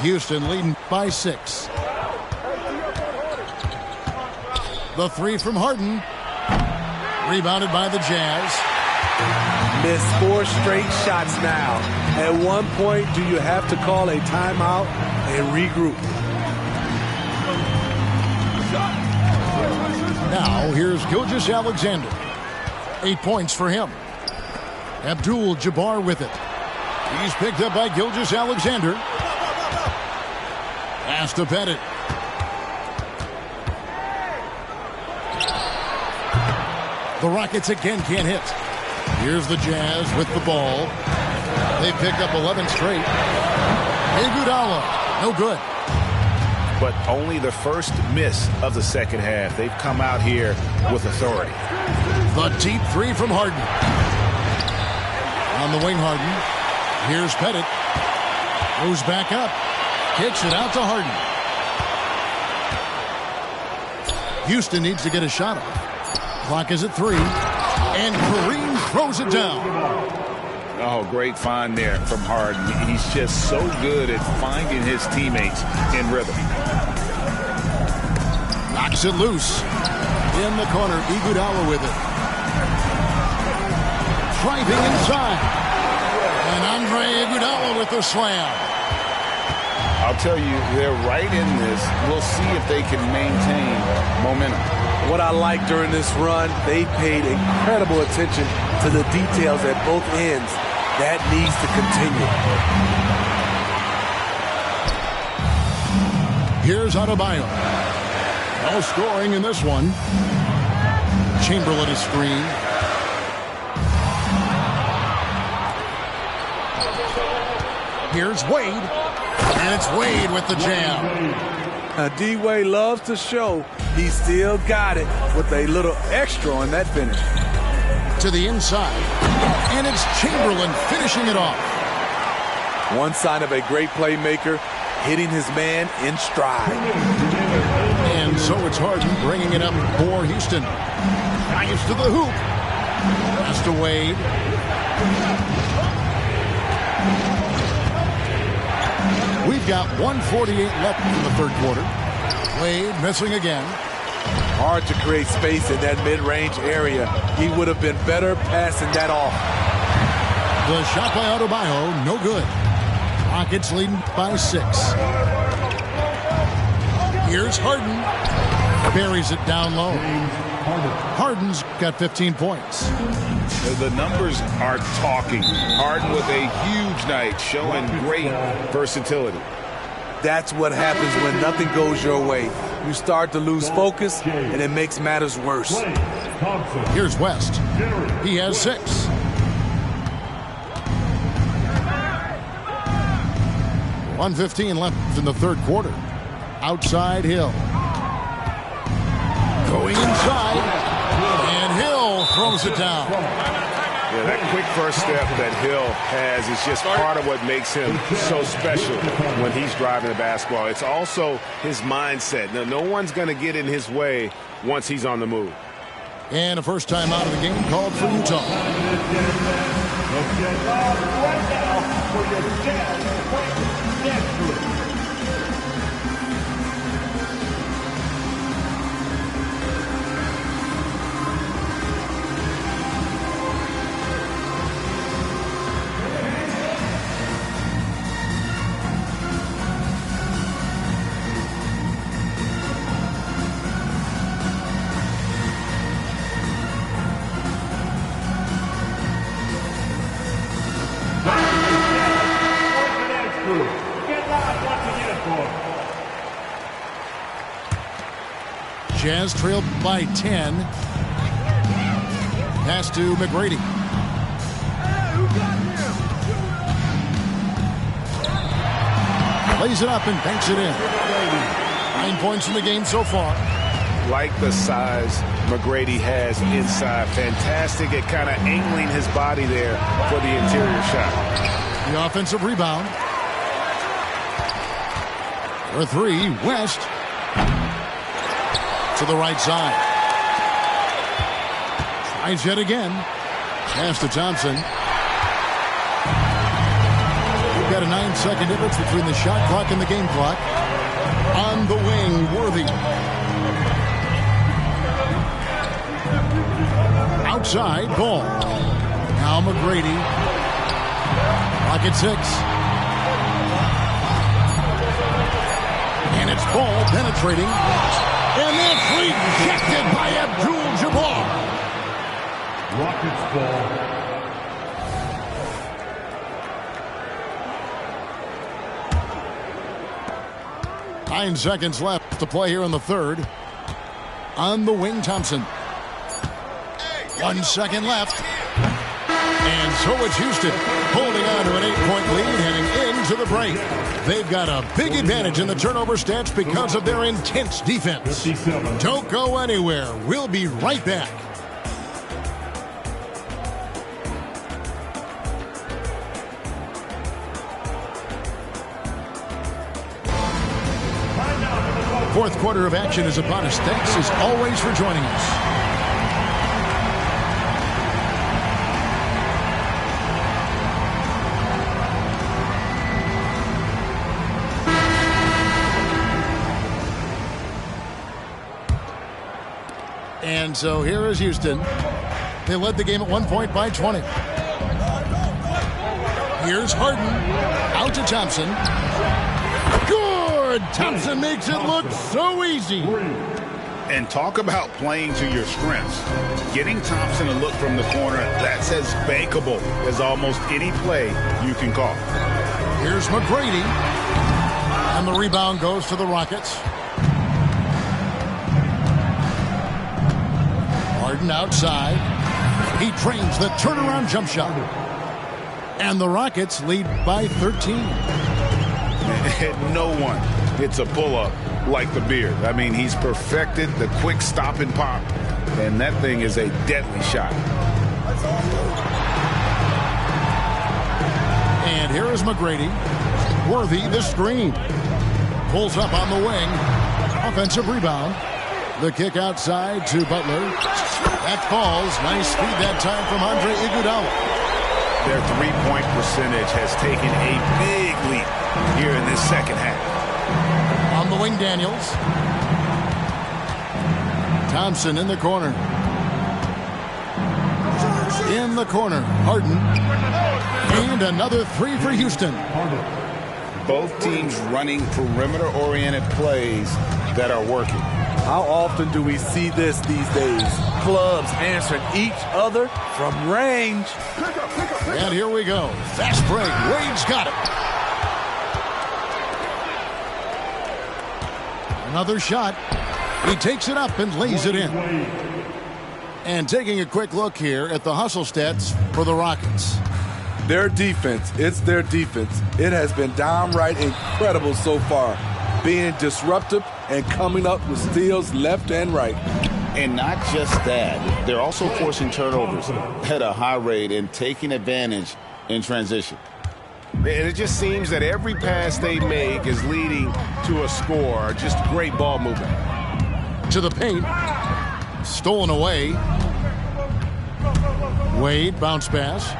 Houston leading by 6. The three from Harden. Rebounded by the Jazz. Missed 4 straight shots now. At one point, do you have to call a timeout and regroup? Now, here's Gilgeous-Alexander. 8 points for him. Abdul-Jabbar with it. He's picked up by Gilgeous-Alexander. Pass to Pettit. The Rockets again can't hit. Here's the Jazz with the ball. They picked up 11 straight. Iguodala, no good. But only the first miss of the second half. They've come out here with authority. The deep three from Harden. On the wing, Harden. Here's Pettit. Goes back up. Kicks it out to Harden. Houston needs to get a shot off. Clock is at 3. And Kareem throws it down. Oh, great find there from Harden. He's just so good at finding his teammates in rhythm. Knocks it loose. In the corner, Iguodala with it. Driving inside. And Andre Iguodala with the slam. I'll tell you, they're right in this. We'll see if they can maintain momentum. What I like during this run, they paid incredible attention to the details at both ends. That needs to continue. Here's Adebayo. No scoring in this one. Chamberlain is screen. Here's Wade. And it's Wade with the jam. D-Wade loves to show he still got it with a little extra on that finish. To the inside. And it's Chamberlain finishing it off. One sign of a great playmaker, hitting his man in stride. And so it's Harden bringing it up for Houston. Drives to the hoop. Pass to Wade. We've got 1:48 left in the third quarter. Wade missing again. Hard to create space in that mid-range area. He would have been better passing that off. The shot by Adebayo, no good. Rockets leading by 6. Here's Harden. Buries it down low. Harden's got 15 points. The numbers are talking. Harden with a huge night, showing great versatility. That's what happens when nothing goes your way. You start to lose focus, and it makes matters worse. Here's West. He has 6. .115 left in the third quarter. Outside Hill. Going inside. And Hill throws it down. Yeah, that quick first step that Hill has is just part of what makes him so special when he's driving the basketball. It's also his mindset. Now, no one's going to get in his way once he's on the move. And a first time out of the game called for Utah. Jazz trailed by 10. Pass to McGrady. Lays it up and banks it in. 9 points in the game so far. Like the size McGrady has inside. Fantastic at kind of angling his body there for the interior shot. The offensive rebound. For 3, West. To the right side. Tries yet again. Pass to Thompson. got a 9-second difference between the shot clock and the game clock. On the wing, Worthy. Outside, Ball. Now McGrady. Rocket 6. And it's Ball penetrating. And that's rejected by Abdul-Jabbar. Rockets ball. 9 seconds left to play here in the third. On the wing, Thompson. 1 second left. And so it's Houston holding on to an 8-point lead heading into the break. They've got a big advantage in the turnover stats because of their intense defense. Don't go anywhere. We'll be right back. Fourth quarter of action is upon us. Thanks as always for joining us. And so here is Houston. They led the game at 1 point by 20. Here's Harden. Out to Thompson. Good! Thompson makes it look so easy. And talk about playing to your strengths. Getting Thompson to look from the corner, that's as bankable as almost any play you can call. Here's McGrady. And the rebound goes to the Rockets. Harden outside. He trains the turnaround jump shot. And the Rockets lead by 13. And no one hits a pull-up like the Beard. I mean, he's perfected the quick stop and pop. And that thing is a deadly shot. And here is McGrady. Worthy the screen. Pulls up on the wing. Offensive rebound. The kick outside to Butler. That falls. Nice speed that time from Andre Iguodala. Their three-point percentage has taken a big leap here in this second half. On the wing, Daniels. Thompson in the corner. In the corner, Harden. And another three for Houston. Both teams running perimeter-oriented plays that are working. How often do we see this these days? Clubs answering each other from range. And here we go. Fast break. Wade's got it. Another shot. He takes it up and lays it in. And taking a quick look here at the hustle stats for the Rockets. Their defense, it's their defense. It has been downright incredible so far. Being disruptive and coming up with steals left and right. And not just that, they're also forcing turnovers at a high rate and taking advantage in transition. And it just seems that every pass they make is leading to a score. Just great ball movement. To the paint. Stolen away. Wade, bounce pass.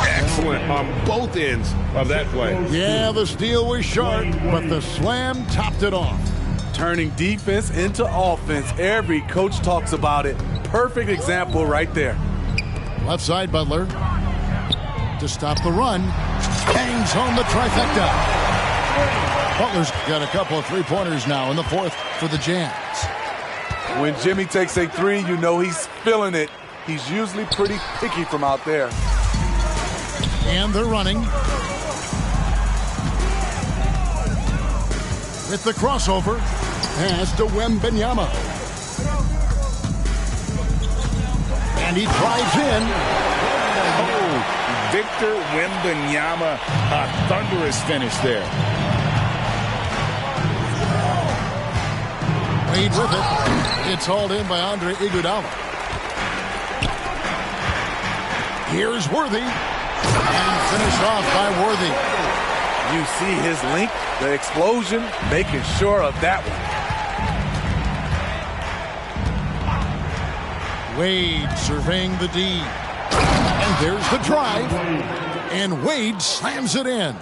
Excellent on both ends of that play. Yeah, the steal was short, but the slam topped it off. Turning defense into offense. Every coach talks about it. Perfect example right there. Left side, Butler. To stop the run. Bangs home the trifecta. Butler's got a couple of three-pointers now in the fourth for the Jazz. When Jimmy takes a three, you know he's feeling it. He's usually pretty picky from out there. And they're running. With the crossover. Pass to Wembanyama. And he drives in. Oh, Victor Wembanyama, a thunderous finish there. Wade with it. It's hauled in by Andre Iguodala. Here's Worthy. And finished off by Worthy. You see his length, the explosion, making sure of that one. Wade surveying the D. And there's the drive. And Wade slams it in.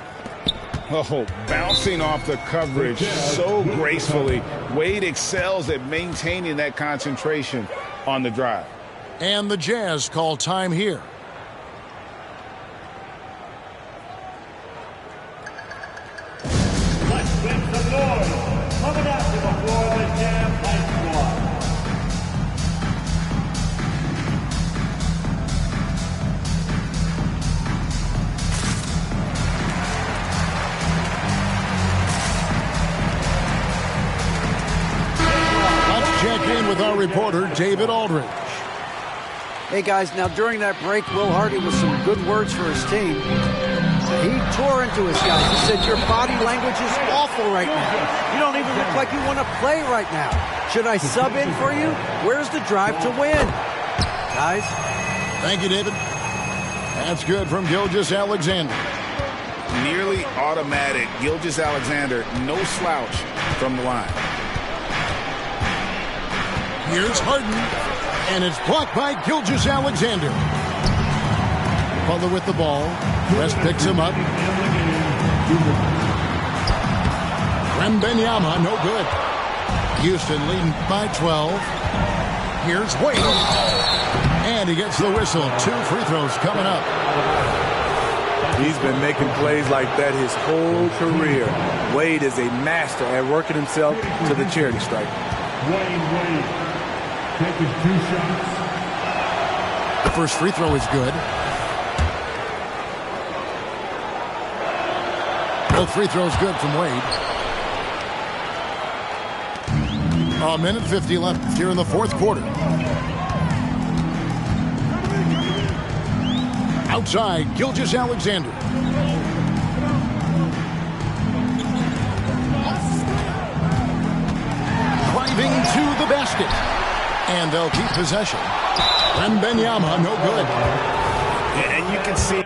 Oh, bouncing off the coverage so gracefully. Wade excels at maintaining that concentration on the drive. And the Jazz call time here. Let's make some noise. Coming out to the floor, the Jam High Squad. Let's check in with our reporter, David Aldridge. Hey guys, now during that break, Will Hardy with some good words for his team. He tore into his guys. He said, your body language is awful right now. You don't even look like you want to play right now. Should I sub in for you? Where's the drive to win? Guys? Thank you, David. That's good from Gilgeous-Alexander. Nearly automatic. Gilgeous-Alexander, no slouch from the line. Here's Harden, and it's blocked by Gilgeous-Alexander. Butler with the ball. West picks him up. Wembanyama, no good. Houston leading by 12. Here's Wade. And he gets the whistle. 2 free throws coming up. He's been making plays like that his whole career. Wade is a master at working himself to the charity stripe. Wade taking 2 shots. The first free throw is good. Both free throws good from Wade. A minute 50 left here in the fourth quarter. Outside, Gilgeous-Alexander. Driving to the basket. And they'll keep possession. Wembanyama, no good. And you can see...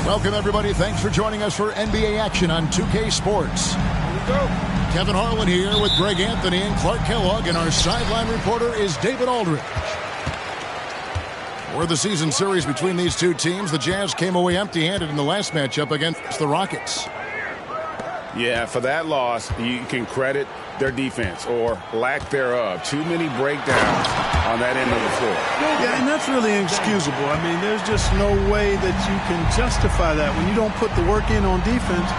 Welcome, everybody. Thanks for joining us for NBA action on 2K Sports. Kevin Harlan here with Greg Anthony and Clark Kellogg, and our sideline reporter is David Aldridge. For the season series between these two teams, the Jazz came away empty-handed in the last matchup against the Rockets. Yeah, for that loss, you can credit their defense or lack thereof. Too many breakdowns on that end of the floor. Yeah, and that's really inexcusable. I mean, there's just no way that you can justify that. When you don't put the work in on defense,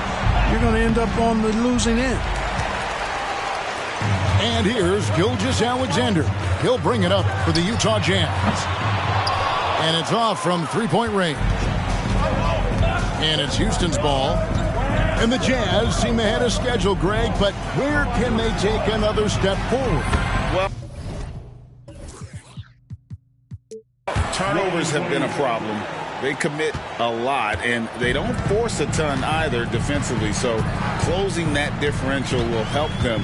you're going to end up on the losing end. And here's Gilgeous-Alexander. He'll bring it up for the Utah Jazz. And it's off from three-point range. And it's Houston's ball. And the Jazz seem ahead of schedule, Greg, but where can they take another step forward? Well, turnovers have been a problem. They commit a lot, and they don't force a ton either defensively, so closing that differential will help them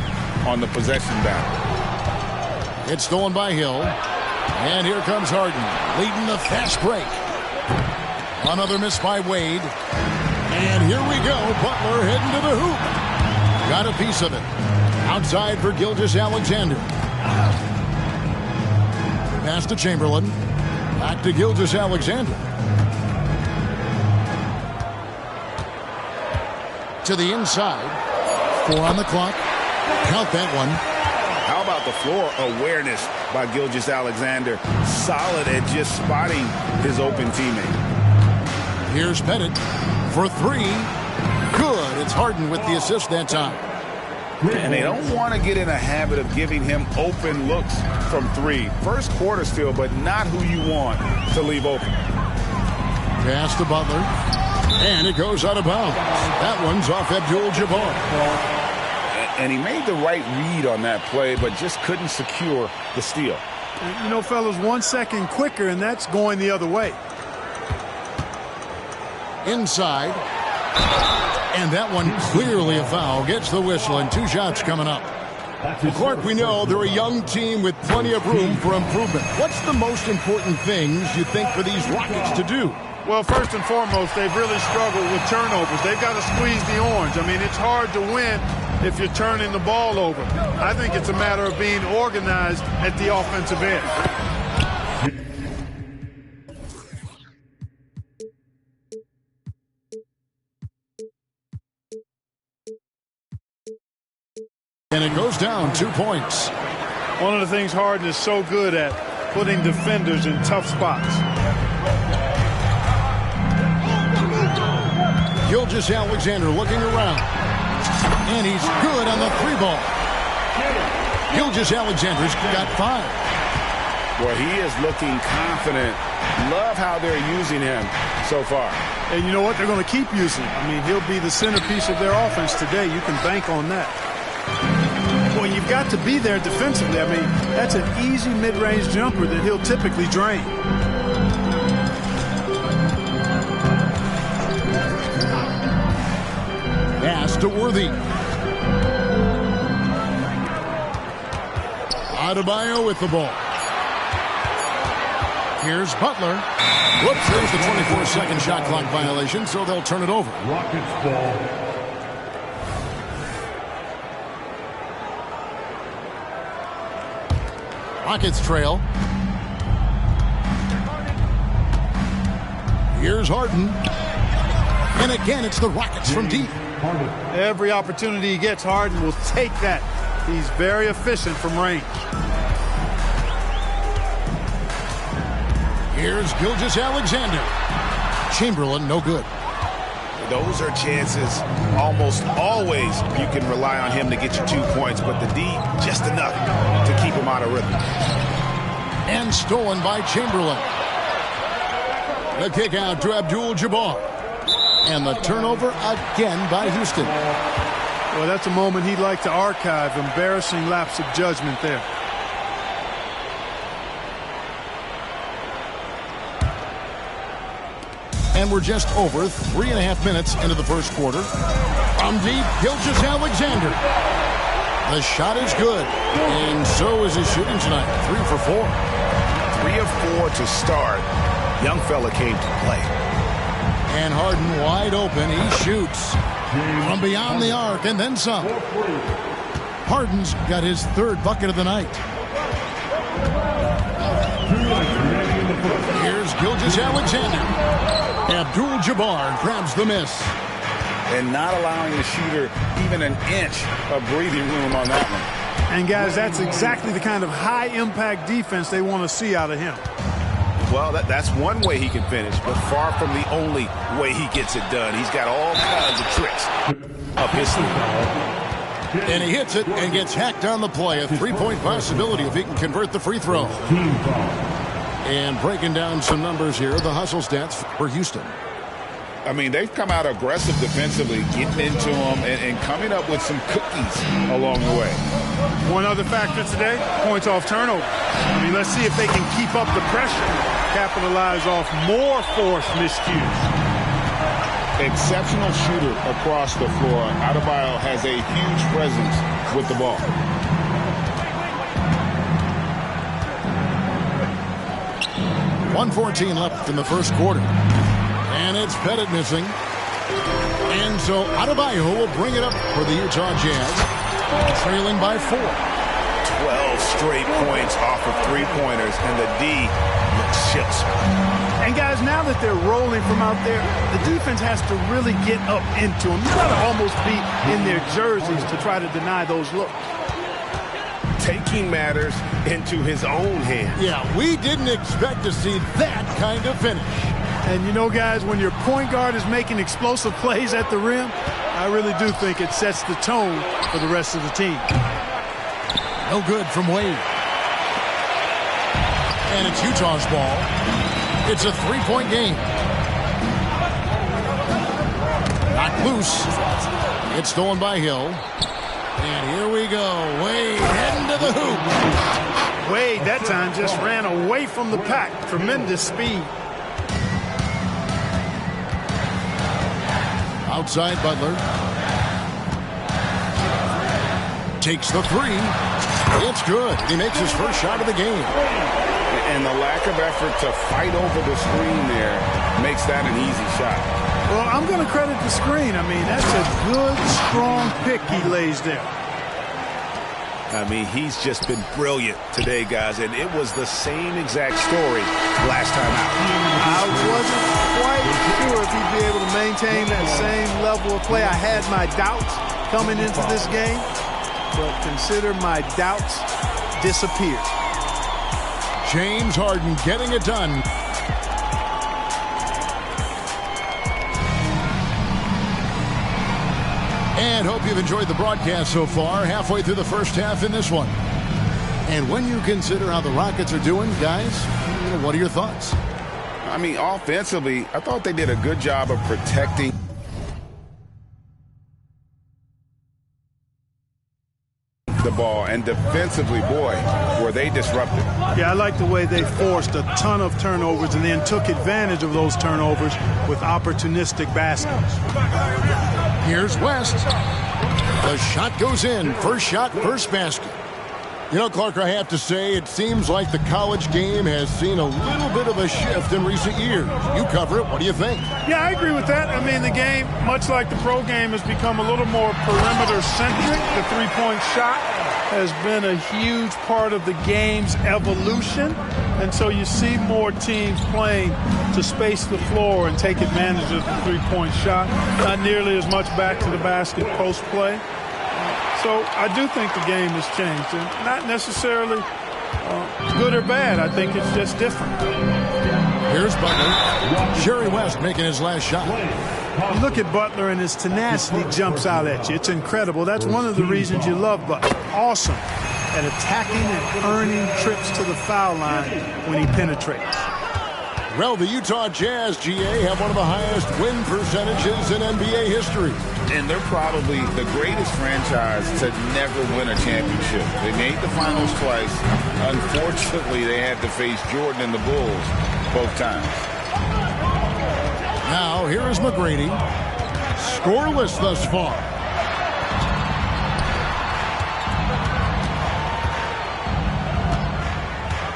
on the possession battle. It's stolen by Hill. And here comes Harden, leading the fast break. Another miss by Wade. And here we go. Butler heading to the hoop. Got a piece of it. Outside for Gilgeous-Alexander. Pass to Chamberlain. Back to Gilgeous-Alexander. To the inside. 4 on the clock. Count that one. How about the floor awareness by Gilgeous-Alexander? Solid at just spotting his open teammate. Here's Pettit for 3. Good. It's Harden with the assist that time. And they don't want to get in a habit of giving him open looks from 3. First quarter still, but not who you want to leave open. Pass to Butler. And it goes out of bounds. That one's off Abdul-Jabbar. And he made the right read on that play, but just couldn't secure the steal. You know, fellas, 1 second quicker, and that's going the other way. Inside. And that one clearly a foul. Gets the whistle, and 2 shots coming up. Well, Clark, we know they're a young team with plenty of room for improvement. What's the most important things you think for these Rockets to do? Well, first and foremost, they've really struggled with turnovers. They've got to squeeze the orange. I mean, it's hard to win if you're turning the ball over. I think it's a matter of being organized at the offensive end. And it goes down 2 points. One of the things Harden is so good at, putting defenders in tough spots. Gilgeous-Alexander looking around. And he's good on the 3 ball. Gilgeous-Alexander's got 5. Well, he is looking confident. Love how they're using him so far. And you know what? They're going to keep using him. I mean, he'll be the centerpiece of their offense today. You can bank on that. Well, you've got to be there defensively. I mean, that's an easy mid-range jumper that he'll typically drain. Pass to Worthy. Adebayo with the ball. Here's Butler. Whoops, there's the 24-second shot clock violation, so they'll turn it over. Rockets ball. Rockets trail. Here's Harden. And again, it's the Rockets from deep. Every opportunity he gets, Harden will take that. He's very efficient from range. Here's Gilgeous-Alexander. Chamberlain, no good. Those are chances almost always you can rely on him to get you 2 points, but the D, just enough to keep him out of rhythm. And stolen by Chamberlain. The kick out to Abdul-Jabbar. And the turnover again by Houston. Well, that's a moment he'd like to archive. Embarrassing lapse of judgment there. And we're just over 3.5 minutes into the first quarter. From deep, Gilgeous-Alexander. The shot is good. And so is his shooting tonight. 3 for 4. 3 of 4 to start. Young fella came to play. And Harden wide open. He shoots from beyond the arc and then some. Harden's got his 3rd bucket of the night. Here's Gilgeous-Alexander. Abdul-Jabbar grabs the miss. And not allowing the shooter even an inch of breathing room on that one. And, guys, that's exactly the kind of high-impact defense they want to see out of him. Well, that's one way he can finish, but far from the only way he gets it done. He's got all kinds of tricks up his sleeve. And he hits it and gets hacked on the play. A 3-point possibility if he can convert the free throw. And breaking down some numbers here, the hustle stats for Houston. I mean, they've come out aggressive defensively, getting into them and coming up with some cookies along the way. One other factor today, points off turnover. I mean, let's see if they can keep up the pressure, capitalize off more forced miscues. Exceptional shooter across the floor. Adebayo has a huge presence with the ball. 1:14 left in the first quarter. And it's Pettit missing. And so Adebayo will bring it up for the Utah Jazz, trailing by 4. 12 straight points off of three-pointers, and the D looks chips. And guys, now that they're rolling from out there, the defense has to really get up into them. You got to almost be in their jerseys to try to deny those looks. Taking matters into his own hands. Yeah, we didn't expect to see that kind of finish. And you know, guys, when your point guard is making explosive plays at the rim, I really do think it sets the tone for the rest of the team. No good from Wade. And it's Utah's ball. It's a three-point game. Knocked loose. It's stolen by Hill. And here we go. Wade heading to the hoop. Wade, that time, just ran away from the pack. Tremendous speed. Outside Butler. Takes the three. It's good. He makes his first shot of the game. And the lack of effort to fight over the screen there makes that an easy shot. Well, I'm going to credit the screen. I mean, that's a good, strong pick he lays there. I mean, he's just been brilliant today, guys, and it was the same exact story last time out. I wasn't quite sure if he'd be able to maintain that same level of play. I had my doubts coming into this game, but consider my doubts disappeared. James Harden getting it done. And hope you've enjoyed the broadcast so far. Halfway through the first half in this one. And when you consider how the Rockets are doing, guys, what are your thoughts? I mean, offensively, I thought they did a good job of protecting the ball, and defensively, boy, were they disruptive. Yeah, I like the way they forced a ton of turnovers and then took advantage of those turnovers with opportunistic baskets. Here's West. The shot goes in. First shot, first basket. You know, Clark, I have to say, it seems like the college game has seen a little bit of a shift in recent years. You cover it. What do you think? Yeah, I agree with that. I mean, the game, much like the pro game, has become a little more perimeter-centric. The three-point shot has been a huge part of the game's evolution. And so you see more teams playing to space the floor and take advantage of the three-point shot. Not nearly as much back to the basket post play. So I do think the game has changed, and not necessarily good or bad. I think it's just different. Here's Butler. Jerry West making his last shot. You look at Butler, and his tenacity jumps out at you. It's incredible. That's one of the reasons you love Butler. Awesome at attacking and earning trips to the foul line when he penetrates. Well, the Utah Jazz, GA, have one of the highest win percentages in NBA history. And they're probably the greatest franchise to never win a championship. They made the finals twice. Unfortunately, they had to face Jordan and the Bulls both times. Now, here is McGrady. Scoreless thus far.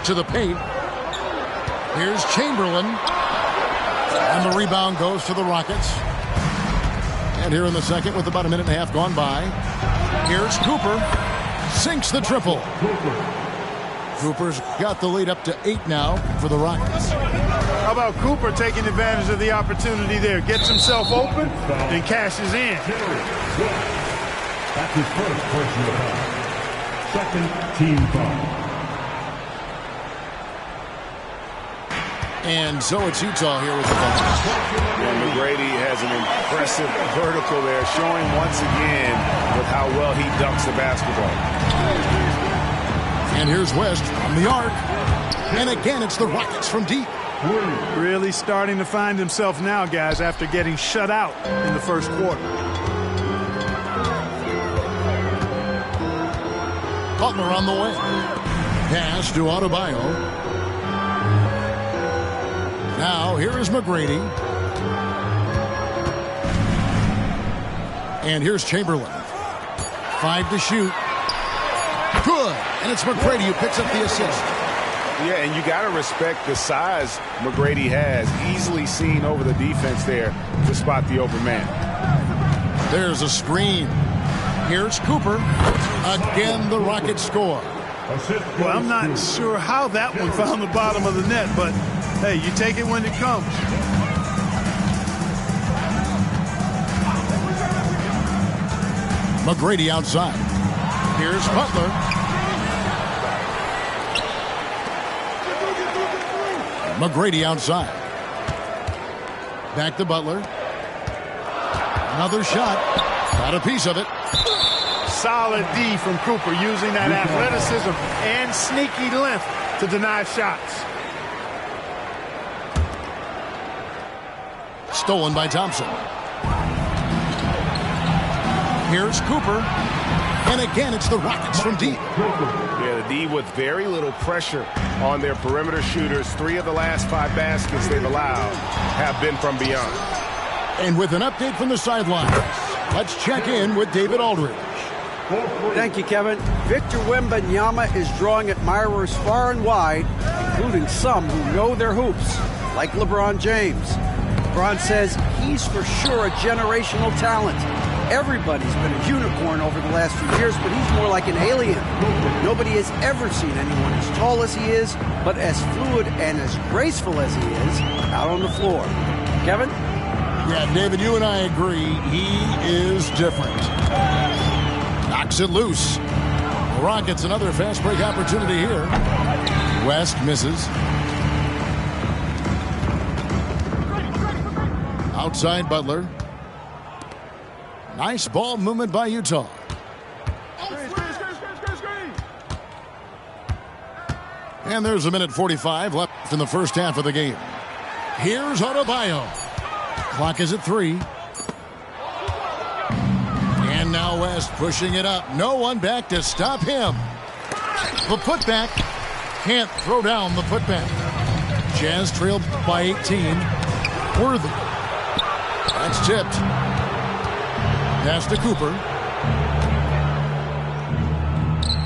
To the paint. Here's Chamberlain. And the rebound goes to the Rockets. And here in the second, with about a minute and a half gone by, here's Cooper. Sinks the triple. Cooper's got the lead up to 8 now for the Rockets. How about Cooper taking advantage of the opportunity there? Gets himself open and cashes in. That's his first personal foul. Second team foul. And so it's Utah here with the ball. And McGrady has an impressive vertical there, showing once again with how well he dunks the basketball. And here's West from the arc. And again, it's the Rockets from deep. Really starting to find himself now, guys, after getting shut out in the first quarter. Butler on the way. Pass to Adebayo. Now, here is McGrady. And here's Chamberlain. 5 to shoot. Good. And it's McGrady who picks up the assist. Yeah, and you got to respect the size McGrady has. Easily seen over the defense there to spot the open man. There's a screen. Here's Cooper. Again, the Rockets score. Well, I'm not sure how that one found the bottom of the net, but hey, you take it when it comes. McGrady outside. Here's Butler. McGrady outside. Back to Butler. Another shot. Got a piece of it. Solid D from Cooper, using that athleticism and sneaky length to deny shots. Stolen by Thompson. Here's Cooper. And again, it's the Rockets from deep. Yeah, the D with very little pressure on their perimeter shooters. 3 of the last 5 baskets they've allowed have been from beyond. And with an update from the sidelines, let's check in with David Aldridge. Thank you, Kevin. Victor Wembanyama is drawing admirers far and wide, including some who know their hoops, like LeBron James. LeBron says he's for sure a generational talent. Everybody's been a unicorn over the last few years, but he's more like an alien. Nobody has ever seen anyone as tall as he is, but as fluid and as graceful as he is out on the floor. Kevin? Yeah, David, you and I agree. He is different. Knocks it loose. The Rockets, another fast break opportunity here. West misses. Outside Butler. Nice ball movement by Utah. And there's a minute 45 left in the first half of the game. Here's Adebayo. Clock is at 3. And now West pushing it up. No one back to stop him. The putback. Can't throw down the putback. Jazz trailed by 18. Worthy. That's tipped. Pass to Cooper.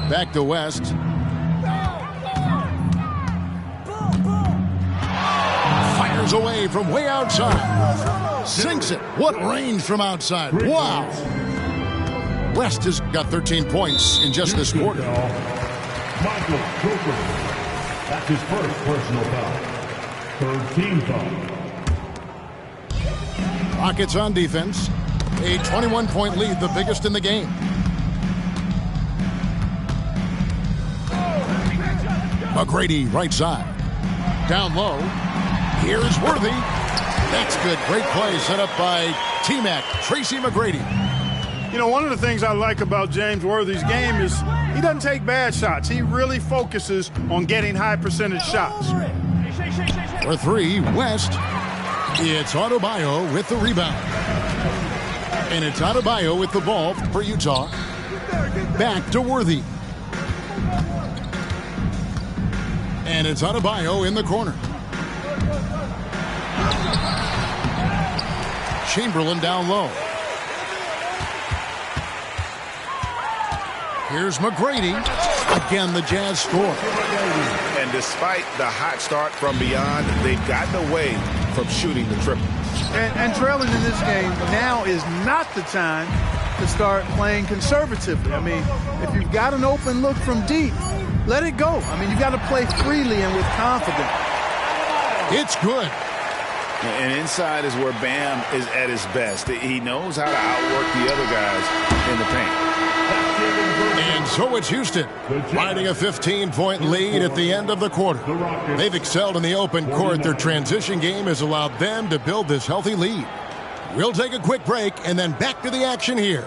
Back to West. Fires away from way outside. Sinks it. What range from outside. Wow. West has got 13 points in just this quarter. Michael Cooper. That's his first personal foul. Third team foul. Rockets on defense. A 21-point lead, the biggest in the game. McGrady right side. Down low. Here's Worthy. That's good. Great play set up by T-Mac, Tracy McGrady. You know, one of the things I like about James Worthy's game is he doesn't take bad shots. He really focuses on getting high percentage shots. For 3, West. It's Adebayo with the rebound. And it's Adebayo with the ball for Utah. Back to Worthy. And it's Adebayo in the corner. Chamberlain down low. Here's McGrady. Again, the Jazz score. And despite the hot start from beyond, they've gotten away from shooting the triple. And trailing in this game now is not the time to start playing conservatively. I mean, if you've got an open look from deep, let it go. I mean, you've got to play freely and with confidence. It's good. And inside is where Bam is at his best. He knows how to outwork the other guys in the paint. And so it's Houston, riding a 15-point lead at the end of the quarter. They've excelled in the open court. Their transition game has allowed them to build this healthy lead. We'll take a quick break and then back to the action here.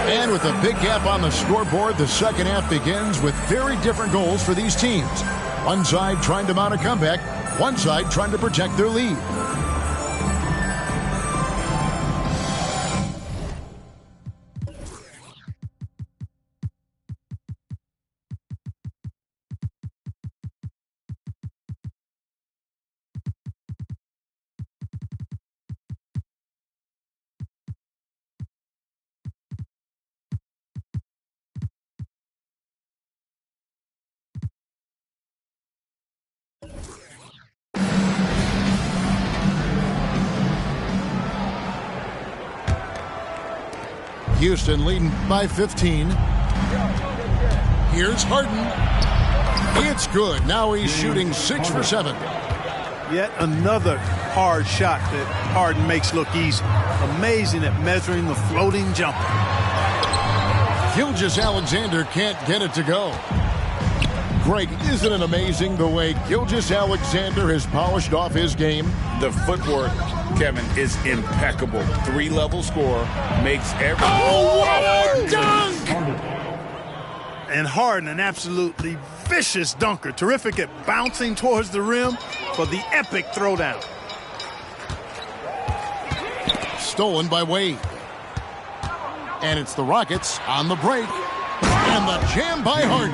And with a big gap on the scoreboard, the second half begins with very different goals for these teams. One side trying to mount a comeback, one side trying to protect their lead. Houston leading by 15. Here's Harden. It's good. Now he's shooting 6 for 7. Yet another hard shot that Harden makes look easy. Amazing at measuring the floating jumper. Gilgeous-Alexander can't get it to go. Greg, isn't it amazing the way Gilgeous-Alexander has polished off his game? The footwork, Kevin, is impeccable. 3-level score, makes every... Oh, what a dunk! And Harden, an absolutely vicious dunker. Terrific at bouncing towards the rim for the epic throwdown. Stolen by Wade. And it's the Rockets on the break. And the jam by Harden.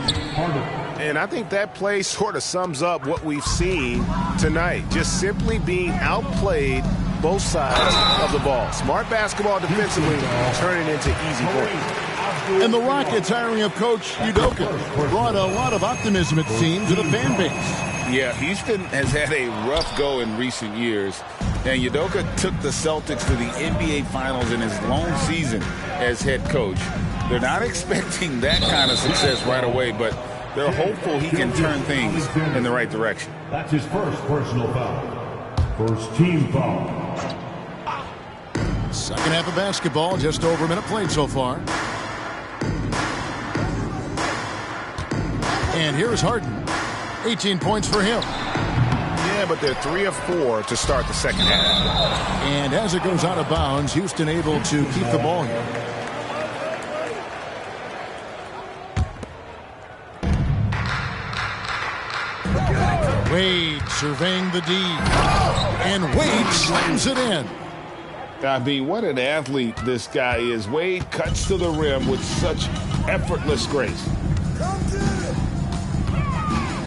And I think that play sort of sums up what we've seen tonight. Just simply being outplayed both sides of the ball. Smart basketball defensively, turning into easy points. And the Rockets hiring of Coach Udoka brought a lot of optimism, it seems, to the fan base. Yeah, Houston has had a rough go in recent years. And Udoka took the Celtics to the NBA Finals in his lone season as head coach. They're not expecting that kind of success right away, but they're hopeful he can turn things in the right direction. That's his first personal foul. First team foul. Second half of basketball, just over a minute played so far. And here's Harden. 18 points for him. Yeah, but they're 3 of 4 to start the second half. And as it goes out of bounds, Houston able to keep the ball here. Wade surveying the D. And Wade slams it in. I mean, what an athlete this guy is. Wade cuts to the rim with such effortless grace.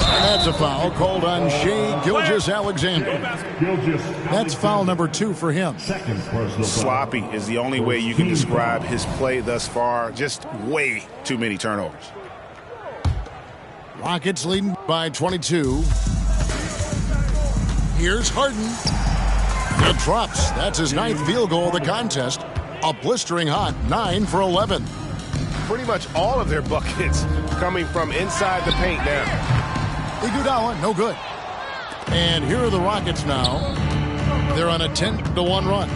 And that's a foul called on Shai Gilgeous-Alexander. That's foul number 2 for him. Second personal foul. Sloppy is the only way you can describe his play thus far. Just way too many turnovers. Rockets leading by 22. Here's Harden. It drops. That's his 9th field goal of the contest. A blistering hot 9 for 11. Pretty much all of their buckets coming from inside the paint now. Iguodala, no good. And here are the Rockets now. They're on a 10-1 run.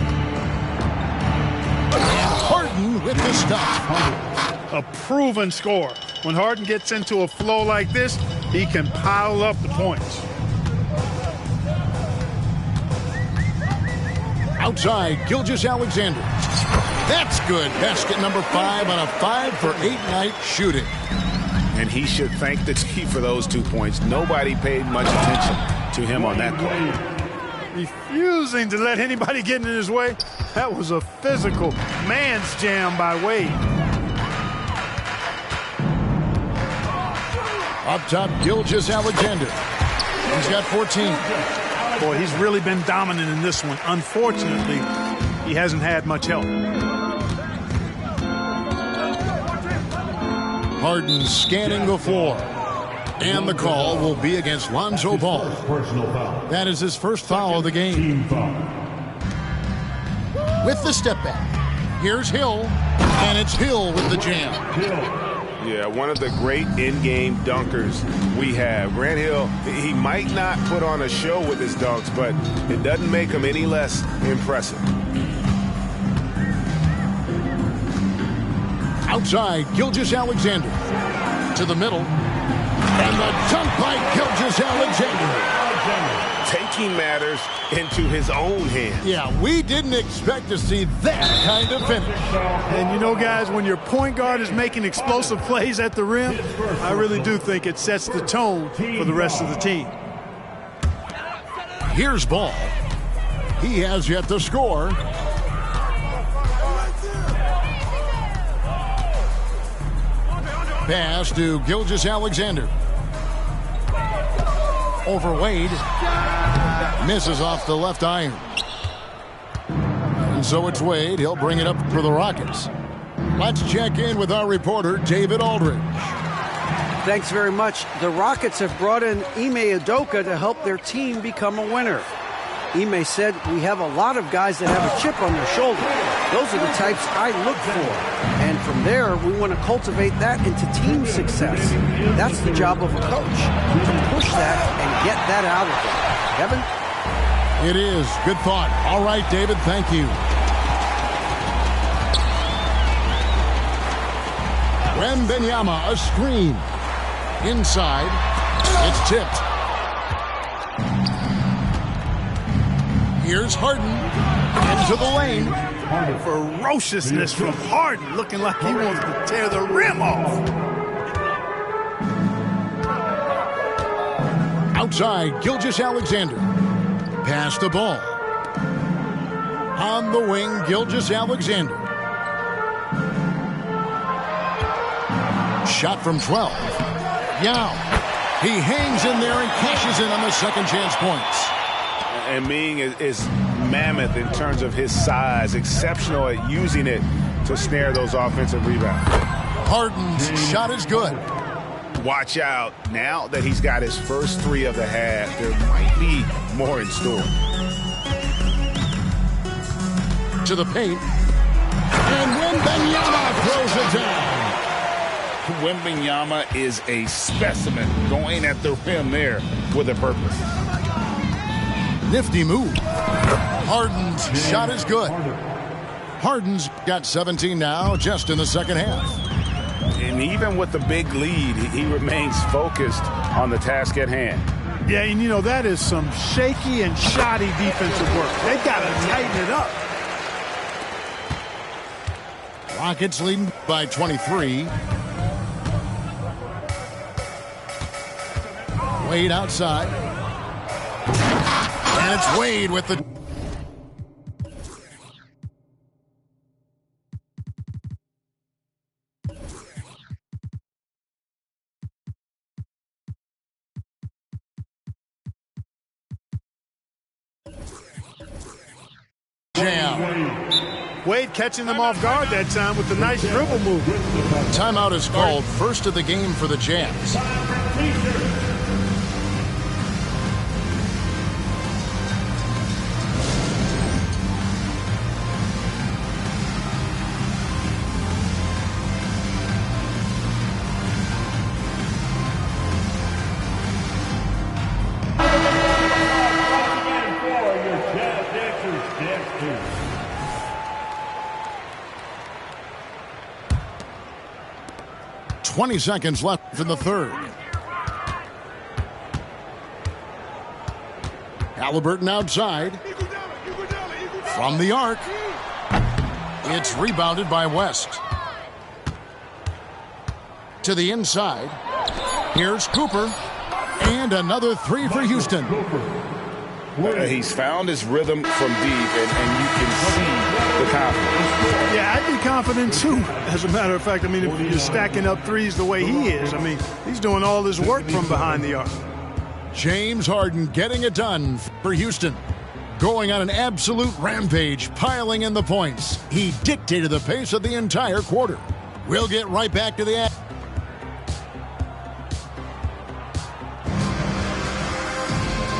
And Harden with the stop. A proven scorer. When Harden gets into a flow like this, he can pile up the points. Outside, Gilgeous-Alexander. That's good. Basket number 5 on a 5 for 8 night shooting. And he should thank the team for those 2 points. Nobody paid much attention to him on that play. Refusing to let anybody get in his way. That was a physical man's jam by Wade. Up top, Gilgeous-Alexander. He's got 14. Boy, he's really been dominant in this one. Unfortunately, he hasn't had much help. Harden scanning the floor. And the call will be against Lonzo Ball. That is his first foul of the game. With the step back. Here's Hill. And it's Hill with the jam. Yeah, one of the great in-game dunkers we have. Grant Hill, he might not put on a show with his dunks, but it doesn't make him any less impressive. Outside, Gilgeous-Alexander. To the middle. And the dunk by Gilgeous-Alexander. Taking matters into his own hands. Yeah, we didn't expect to see that kind of finish. And you know, guys, when your point guard is making explosive plays at the rim, I really do think it sets the tone for the rest of the team. Here's Ball. He has yet to score. Pass to Gilgeous-Alexander. Over Wade. Misses off the left iron. And so it's Wade. He'll bring it up for the Rockets. Let's check in with our reporter, David Aldridge. Thanks very much. The Rockets have brought in Ime Udoka to help their team become a winner. Ime said, "We have a lot of guys that have a chip on their shoulder. Those are the types I look for." From there, we want to cultivate that into team success. That's the job of a coach, to push that and get that out of them. Kevin? It is. Good thought. All right, David, thank you. Wembanyama, a screen. Inside. It's tipped. Here's Harden. Into the lane. Ferociousness from Harden, looking like he wants to tear the rim off. Outside, Gilgeous-Alexander. Pass the ball. On the wing, Gilgeous-Alexander. Shot from 12. Yao. He hangs in there and cashes in on the second chance points. And Ming is mammoth in terms of his size, exceptional at using it to snare those offensive rebounds. Harden's shot is good. Watch out. Now that he's got his first three of the half, there might be more in store. To the paint. And Wembanyama throws it down. Wembanyama is a specimen going at the rim there with a purpose. Nifty move. Harden's shot is good. Harden's got 17 now, just in the second half. And even with the big lead, he remains focused on the task at hand. Yeah, and you know, that is some shaky and shoddy defensive work. They got to tighten it up. Rockets leading by 23. Wade outside. And it's Wade with the... Jam. Wade catching them off guard that time with the nice dribble move. Timeout is called. First of the game for the Jazz. Dancers. 20 seconds left in the third. Halliburton outside. From the arc. It's rebounded by West. To the inside. Here's Cooper. And another three for Houston. He's found his rhythm from deep, and you can see the confidence. Yeah, I'd be confident too. As a matter of fact, I mean, if you're stacking up threes the way he is, I mean, he's doing all this work from behind the arc. James Harden getting it done for Houston. Going on an absolute rampage, piling in the points. He dictated the pace of the entire quarter. We'll get right back to the action.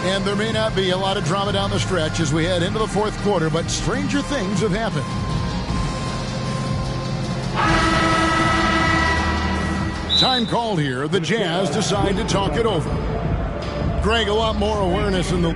And there may not be a lot of drama down the stretch as we head into the fourth quarter, but stranger things have happened. Time called here. The Jazz decide to talk it over. Greg, a lot more awareness in the...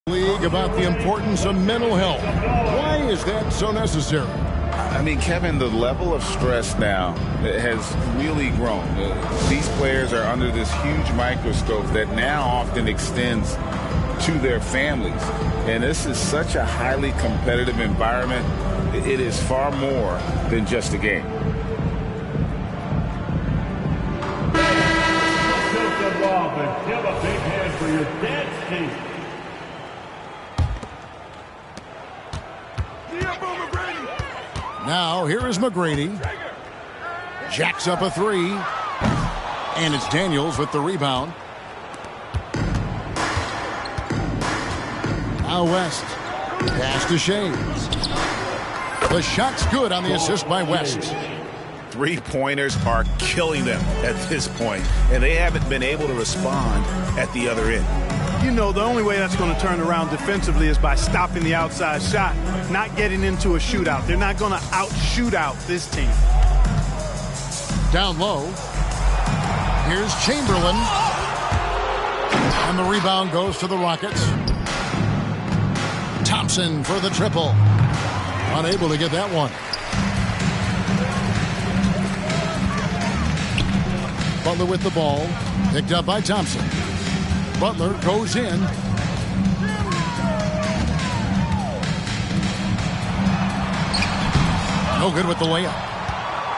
league about the importance of mental health. Why is that so necessary? I mean, Kevin, the level of stress now has really grown. These players are under this huge microscope that now often extends to their families. And this is such a highly competitive environment. It is far more than just a game. Take them off and give a big hand for your dance team. Now, here is McGrady. Jacks up a three. And it's Daniels with the rebound. Now West. Pass to Shays. The shot's good on the assist by West. Three-pointers are killing them at this point, and they haven't been able to respond at the other end. You know, the only way that's going to turn around defensively is by stopping the outside shot, not getting into a shootout. They're not going to out-shootout this team. Down low. Here's Chamberlain. And the rebound goes to the Rockets. Thompson for the triple. Unable to get that one. Butler with the ball. Picked up by Thompson. Butler goes in. No good with the layup.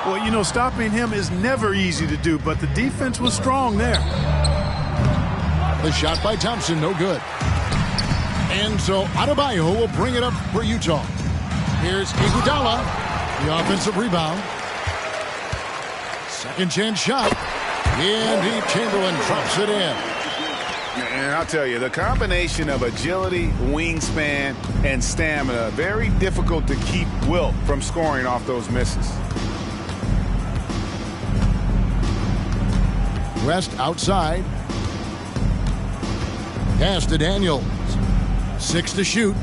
Well, you know, stopping him is never easy to do, but the defense was strong there. The shot by Thompson, no good. And so Adebayo will bring it up for Utah. Here's Iguodala, the offensive rebound. Second chance shot. Indeed, Chamberlain drops it in. And I'll tell you, the combination of agility, wingspan, and stamina, very difficult to keep Wilt from scoring off those misses. West outside. Pass to Daniels. 6 to shoot.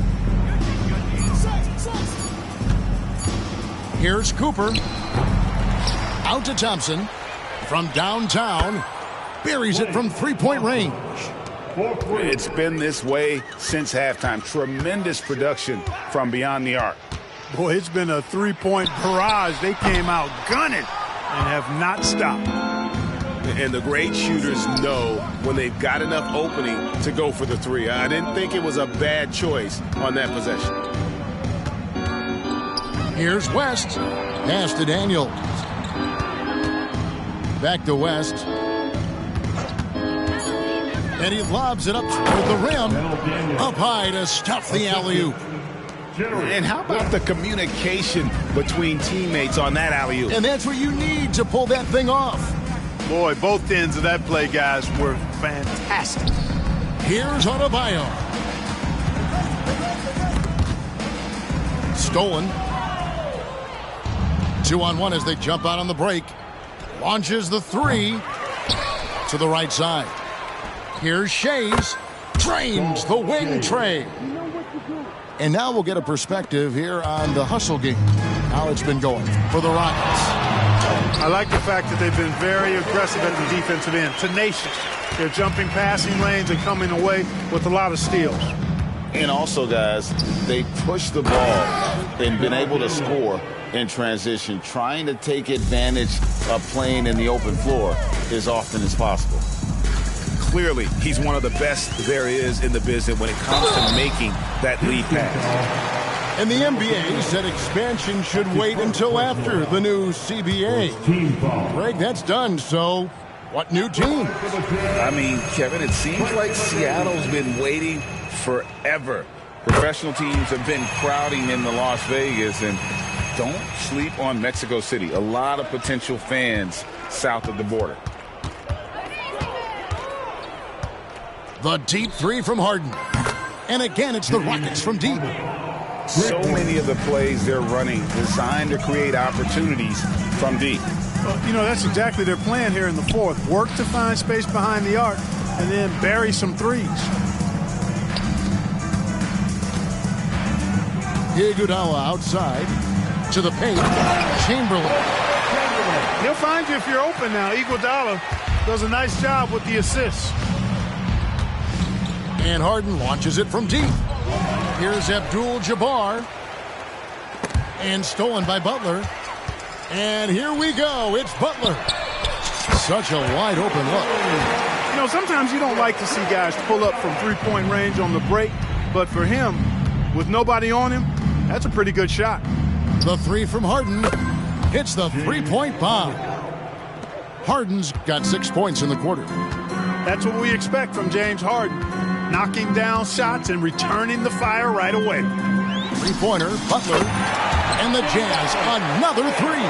Here's Cooper. Out to Thompson. From downtown. Buries it from three-point range. It's been this way since halftime. Tremendous production from beyond the arc. Boy, it's been a three-point barrage. They came out gunning and have not stopped. And the great shooters know when they've got enough opening to go for the three. I didn't think it was a bad choice on that possession. Here's West. Pass to Daniels. Back to West. And he lobs it up toward the rim. Up high to stuff the alley-oop. And how about the communication between teammates on that alley-oop? And that's what you need to pull that thing off. Boy, both ends of that play, guys, were fantastic. Here's Adebayo. Stolen. 2-on-1 as they jump out on the break. Launches the three to the right side. Here's Shays. Drains the wing tray. And now we'll get a perspective here on the hustle game. How it's been going for the Rockets. I like the fact that they've been very aggressive at the defensive end. Tenacious. They're jumping passing lanes and coming away with a lot of steals. And also, guys, they push the ball and been able to score in transition. Trying to take advantage of playing in the open floor as often as possible. Clearly, he's one of the best there is in the business when it comes to making that lead pass. And the NBA said expansion should wait until after the new CBA. Greg, that's done, so what new team? I mean, Kevin, it seems like Seattle's been waiting forever. Professional teams have been crowding into Las Vegas, and don't sleep on Mexico City. A lot of potential fans south of the border. The deep three from Harden. And again, it's the Rockets from deep. So many of the plays they're running designed to create opportunities from deep. Well, you know, that's exactly their plan here in the fourth. Work to find space behind the arc and then bury some threes. Iguodala outside to the paint. Chamberlain. He'll find you if you're open now. Iguodala does a nice job with the assists. And Harden launches it from deep. Here's Abdul-Jabbar. And stolen by Butler. And here we go. It's Butler. Such a wide open look. You know, sometimes you don't like to see guys pull up from three-point range on the break. But for him, with nobody on him, that's a pretty good shot. The three from Harden. Hits the three-point bomb. Harden's got 6 points in the quarter. That's what we expect from James Harden. Knocking down shots and returning the fire right away. Three-pointer, Butler. And the Jazz, another three.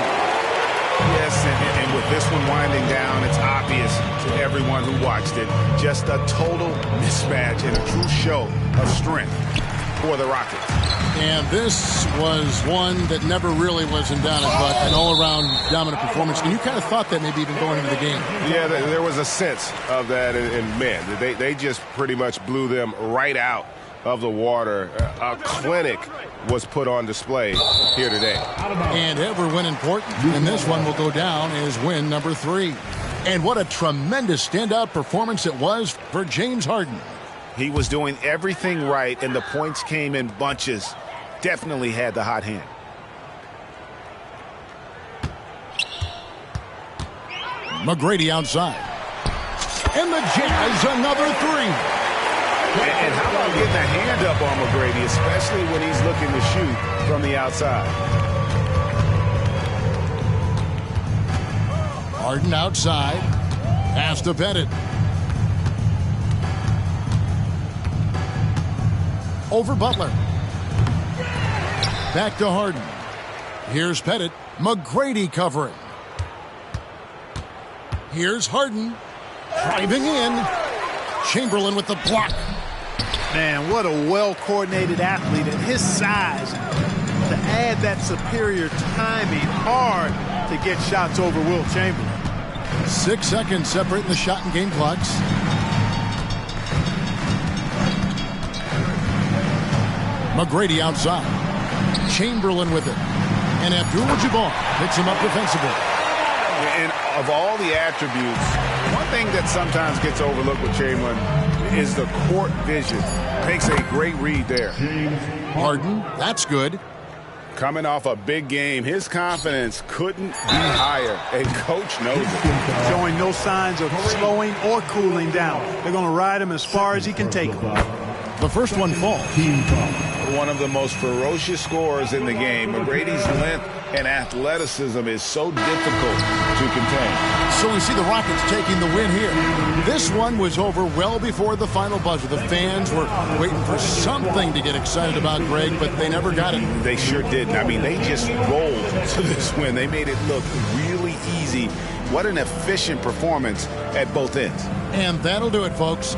Yes, and with this one winding down, it's obvious to everyone who watched it. Just a total mismatch and a true show of strength for the Rockets. And this was one that never really was in doubt, but an all-around dominant performance. And you kind of thought that maybe even going into the game. Yeah, there was a sense of that, and man, they just pretty much blew them right out of the water. A clinic was put on display here today. And every win important, and this one will go down as win number 3. And what a tremendous standout performance it was for James Harden. He was doing everything right, and the points came in bunches. Definitely had the hot hand. McGrady outside. And the Jazz, another three. And how about getting a hand up on McGrady, especially when he's looking to shoot from the outside. Harden outside. Pass to Pettit. Over Butler. Back to Harden. Here's Pettit. McGrady covering. Here's Harden. Driving in. Chamberlain with the block. Man, what a well-coordinated athlete at his size. To add that superior timing, hard to get shots over Wilt Chamberlain. 6 seconds separating the shot and game clocks. McGrady outside. Chamberlain with it. And Abdul-Jabbar picks him up defensively. And of all the attributes, one thing that sometimes gets overlooked with Chamberlain is the court vision. Makes a great read there. Harden, that's good. Coming off a big game, his confidence couldn't be higher, and coach knows it. Showing no signs of slowing or cooling down. They're going to ride him as far as he can take him. The first one falls. One of the most ferocious scorers in the game. McGrady's length and athleticism is so difficult to contain. So we see the Rockets taking the win here. This one was over well before the final buzzer. The fans were waiting for something to get excited about, Greg, but they never got it. They sure didn't. I mean, they just rolled to this win. They made it look really easy. What an efficient performance at both ends. And that'll do it, folks.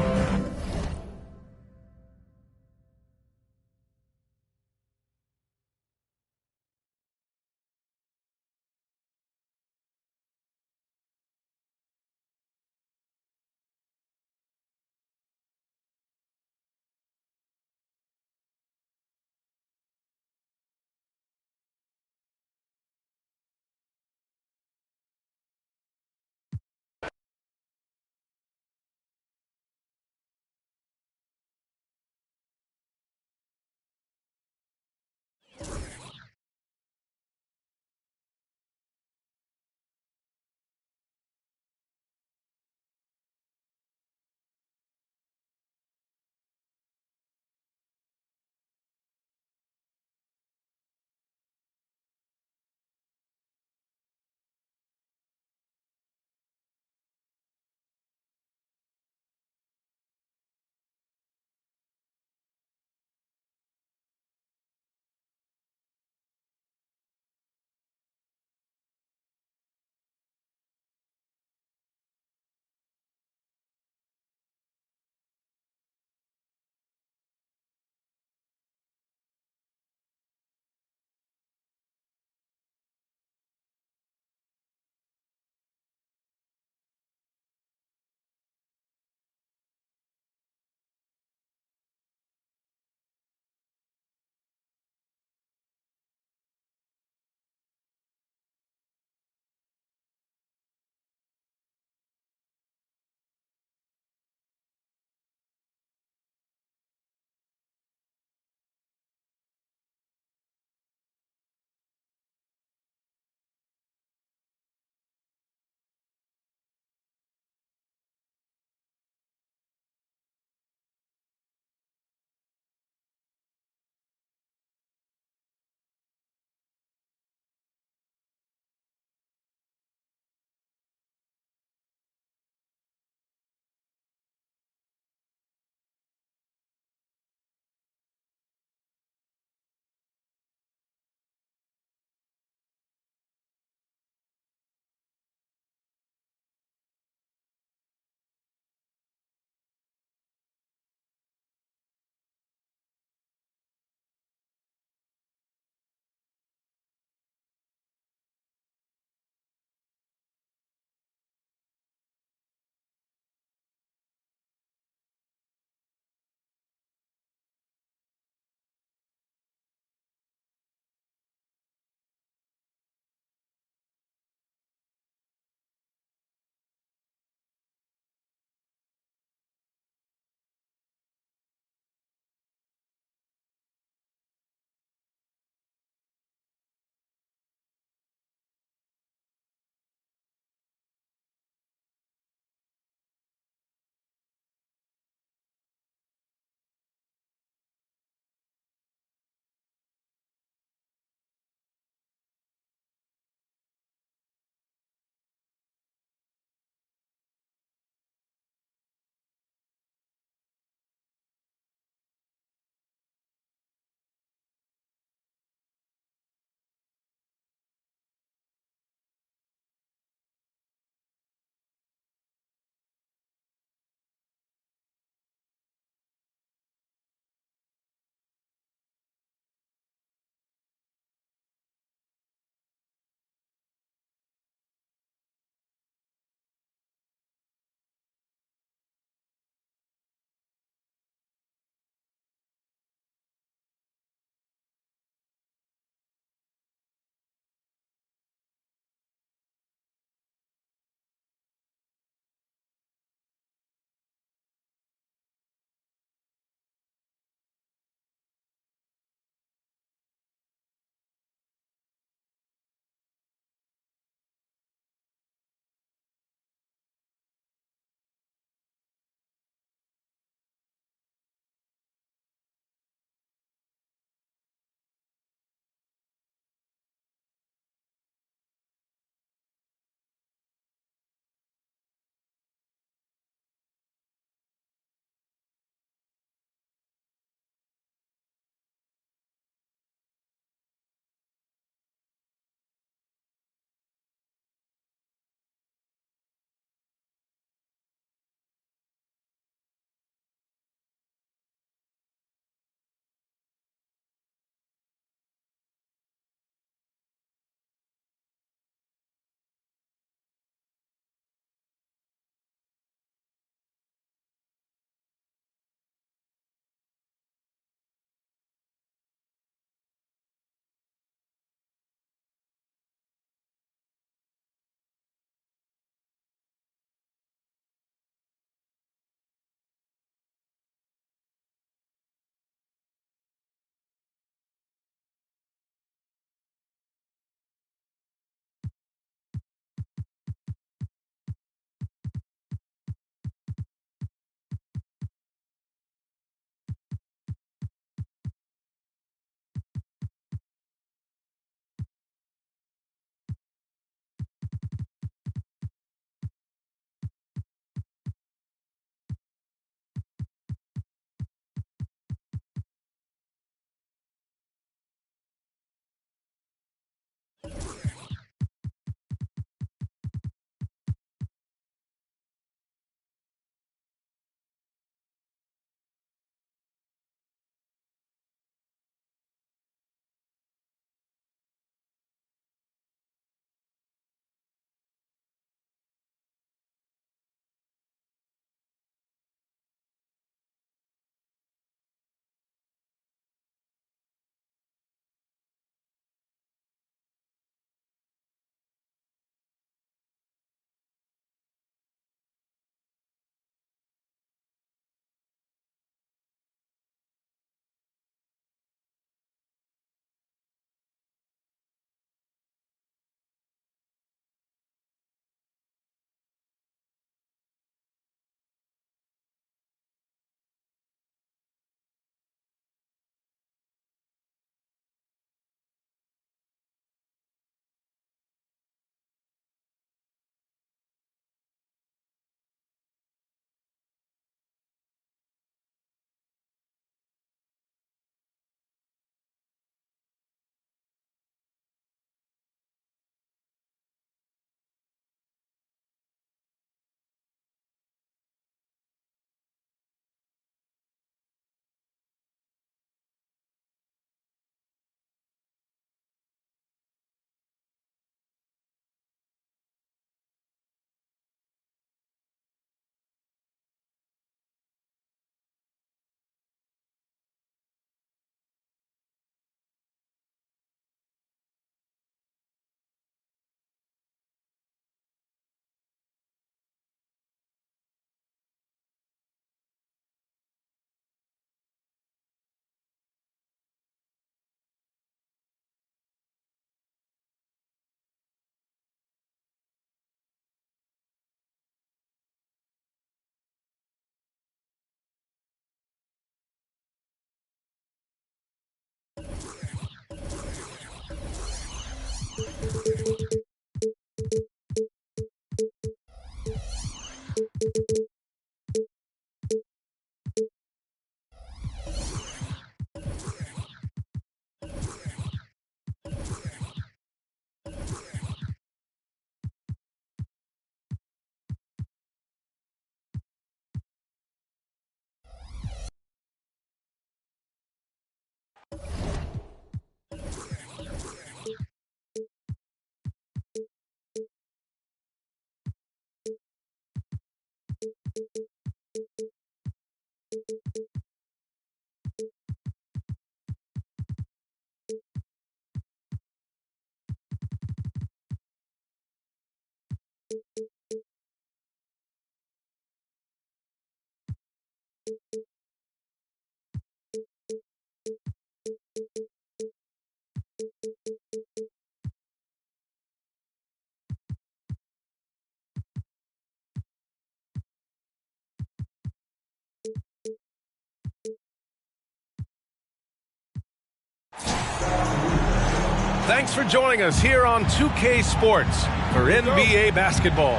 Thanks for joining us here on 2K Sports for NBA basketball.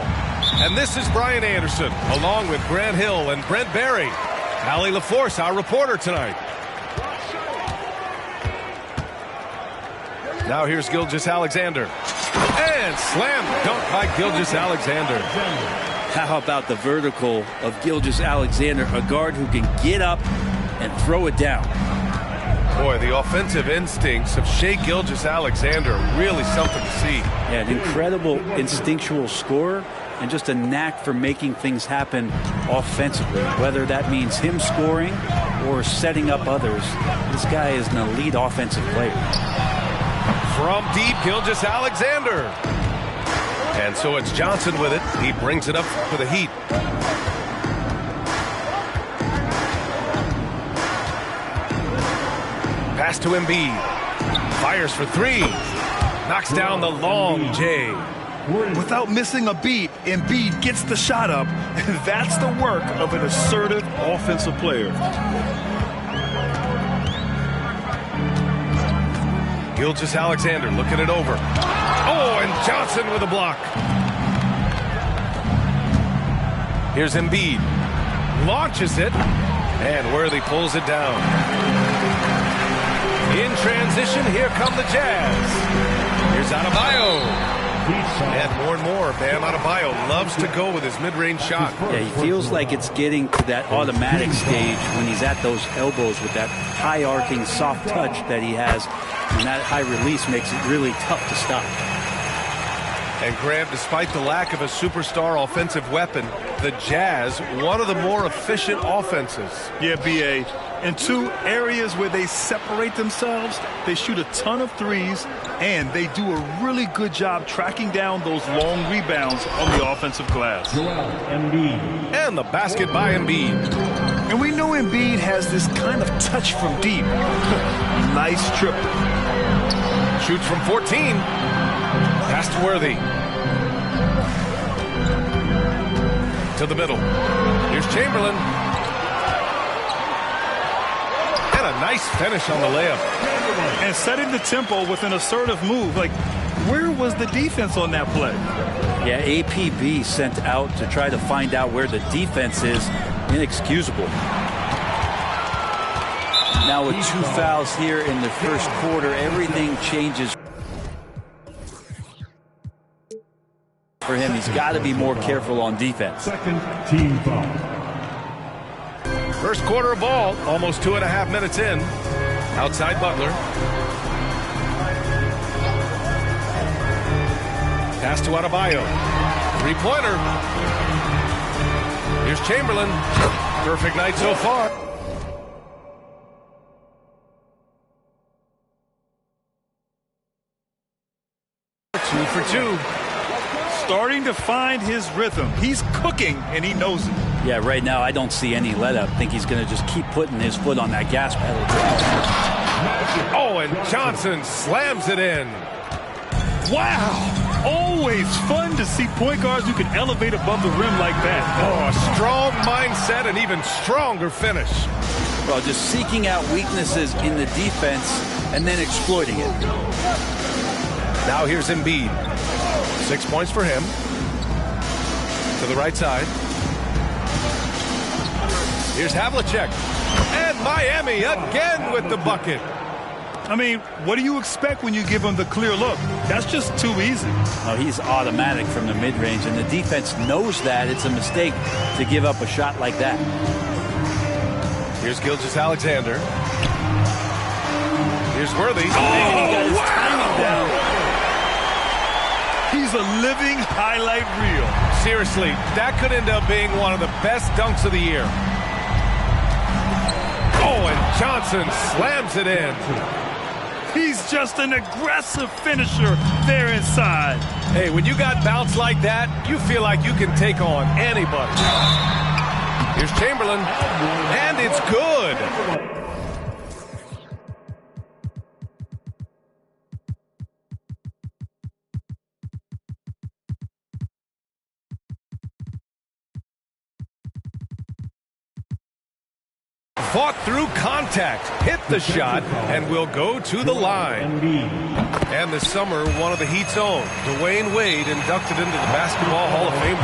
And this is Brian Anderson, along with Grant Hill and Brent Barry. Allie LaForce, our reporter tonight. Now here's Gilgeous-Alexander. And slam dunk by Gilgeous-Alexander. How about the vertical of Gilgeous-Alexander, a guard who can get up and throw it down. Boy, the offensive instincts of Shai Gilgeous-Alexander, really something to see. Yeah, an incredible instinctual scorer and just a knack for making things happen offensively, whether that means him scoring or setting up others. This guy is an elite offensive player. From deep, Gilgeous-Alexander. And so it's Johnson with it. He brings it up for the Heat. Pass to Embiid. Fires for three. Knocks down the long J. Without missing a beat, Embiid gets the shot up. That's the work of an assertive offensive player. Gilgeous-Alexander looking it over. Oh, and Johnson with a block. Here's Embiid. Launches it. And Worthy pulls it down. In transition, here come the Jazz. Here's Adebayo. And more, Bam Adebayo loves to go with his mid-range shot. Yeah, he feels like it's getting to that automatic stage when he's at those elbows with that high-arcing soft touch that he has. And that high release makes it really tough to stop. And Graham, despite the lack of a superstar offensive weapon, the Jazz, one of the more efficient offenses. Yeah, B.A. In two areas where they separate themselves, they shoot a ton of threes, and they do a really good job tracking down those long rebounds on the offensive glass. And the basket by Embiid. And we know Embiid has this kind of touch from deep. Nice triple. Shoots from 14. Pass to Worthy. To the middle. Here's Chamberlain. And a nice finish on the layup. And setting the tempo with an assertive move. Like, where was the defense on that play? Yeah, APB sent out to try to find out where the defense is. Inexcusable. Now with 2 fouls here in the first quarter, everything changes for him. He's got to be more careful on defense. Second team foul. First quarter of ball, almost 2.5 minutes in. Outside Butler. Pass to Adebayo. Three-pointer. Here's Chamberlain. Perfect night so far. Two for two. Starting to find his rhythm. He's cooking, and he knows it. Yeah, right now I don't see any let-up. I think he's going to just keep putting his foot on that gas pedal. Oh, and Johnson slams it in. Wow. Always fun to see point guards who can elevate above the rim like that. Oh, a strong mindset and even stronger finish. Well, just seeking out weaknesses in the defense and then exploiting it. Now here's Embiid. 6 points for him. To the right side. Here's Havlicek. And Miami again with the bucket. I mean, what do you expect when you give him the clear look? That's just too easy. No, he's automatic from the mid-range, and the defense knows that. It's a mistake to give up a shot like that. Here's Gilgeous-Alexander. Here's Worthy. Oh, wow! He's a living highlight reel. Seriously, that could end up being one of the best dunks of the year. Oh, and Johnson slams it in. He's just an aggressive finisher there inside. Hey, when you got bounce like that, you feel like you can take on anybody. Here's Chamberlain, and it's good. fought through contact, hit the shot, and will go to the line. And this summer, one of the Heat's own, Dwayne Wade, inducted into the Basketball Hall of Fame.